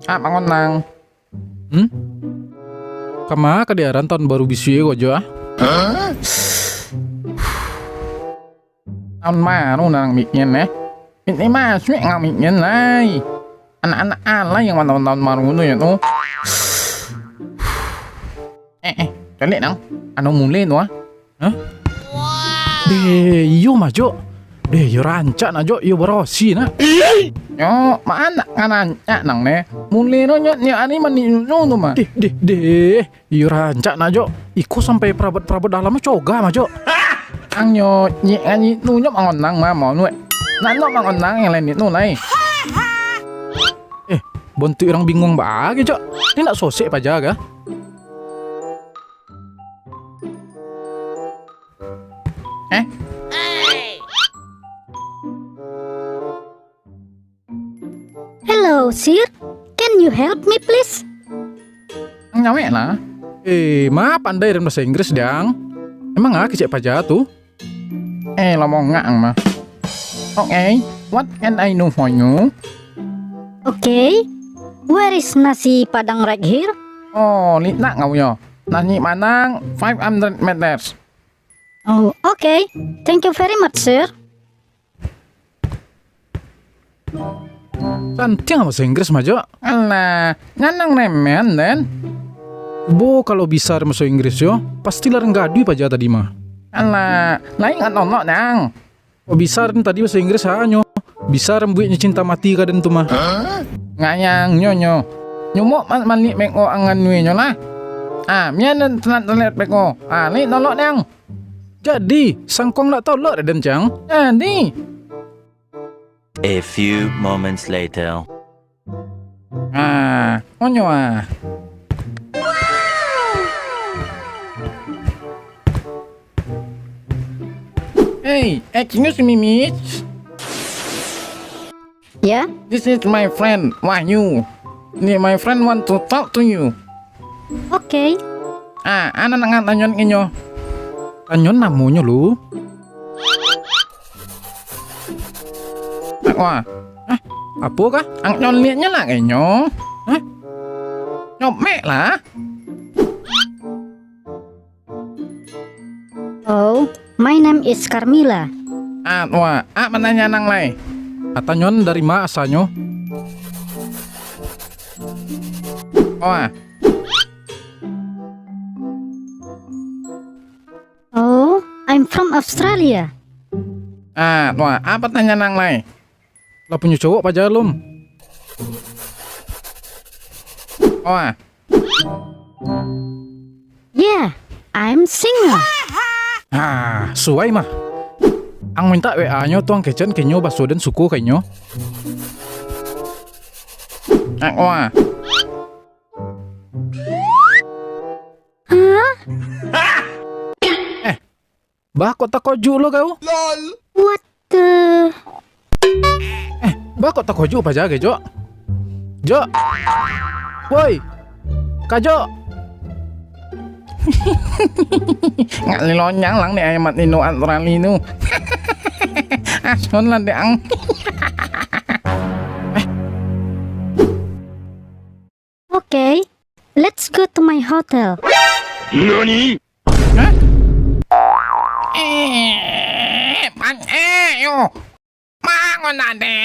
bangun nang. Kama kadiaran tahun baru bisu ya gojo ah. Tahun baru nang bikin ini masuk nggak bikin lagi. Anak-anak ala yang tahun baru itu ya tuh. Jadi nang, anu mulai tuh ah. Deh, iyo majo. Deh, yo rancak na jo, yo berosi na. Yo, mana ngaranca nang ne? Mulai no nyo ani mani no tuh mah. Deh, yo rancak na jo. Iku sampai perabot dalamnya coga majo. Ang nyo nyi nu nyo mangon nang mah mau nuwe. Nano mangon nang yang lain itu lai. Bontu orang bingung bagi jo. Ini nak sosek paja ga? Hello, sir. Can you help me, please? Ang nyawe lah. Ma pandai dalam bahasa Inggris dang. Emang kecek paja tuh? Lo mau ngang mah. Okay, what can I do for you? Okay. Where is nasi padang right here? Oh, lita ngau yo. Nasi Padang 500 meters. Oh, okay. Thank you very much, sir. Santiang bahasa Inggris majo. Alah, nyanang nemen den. Bo kalau bisa bahasa Inggris yo, pasti larang gadui paja tadi mah. Alah, lain nggak nonok nang. Oh bisa tadi bahasa Inggris hanyo. Bisa rembuitnya cinta mati kaden tuh mah. Ngayang nyonyo. Nyumuk malik meko angan nui nyolah. Mian telat meko. Li nolok nang. Jadi, sangkong nak tahu lo dan cang. Jadi. A few moments later. Onyo Hey, excuse me, miss. Yeah? This is my friend, Wahyu. My friend want to talk to you. Okay. Ana nangan tanyon inyo. Tanyon namanya lu. Wah, Apa kah? ang nyon liatnya lah inyo. Nyopmek lah. Oh, my name is Carmila. Wah, menanya nang lai. Tanyon dari ma asalnya? Wah, Oh, I'm from Australia. wah, apa tanya nang lai? Lah punya cowok paja lum. Wah, Yeah, I'm single. Suai mah. Ang minta WA-nya tuang kecen kenyo baso dan suku kenyo. wah. Bah kok tak koju lo kau? What the? Bah kok tak koju paja ke Jo? Jo. Woi. Kajo. Ngak lilonyang lang ni ayam nino antrali nu. Ason lah deang. Okay, let's go to my hotel. NANI?! Bang yo. Mangon na de.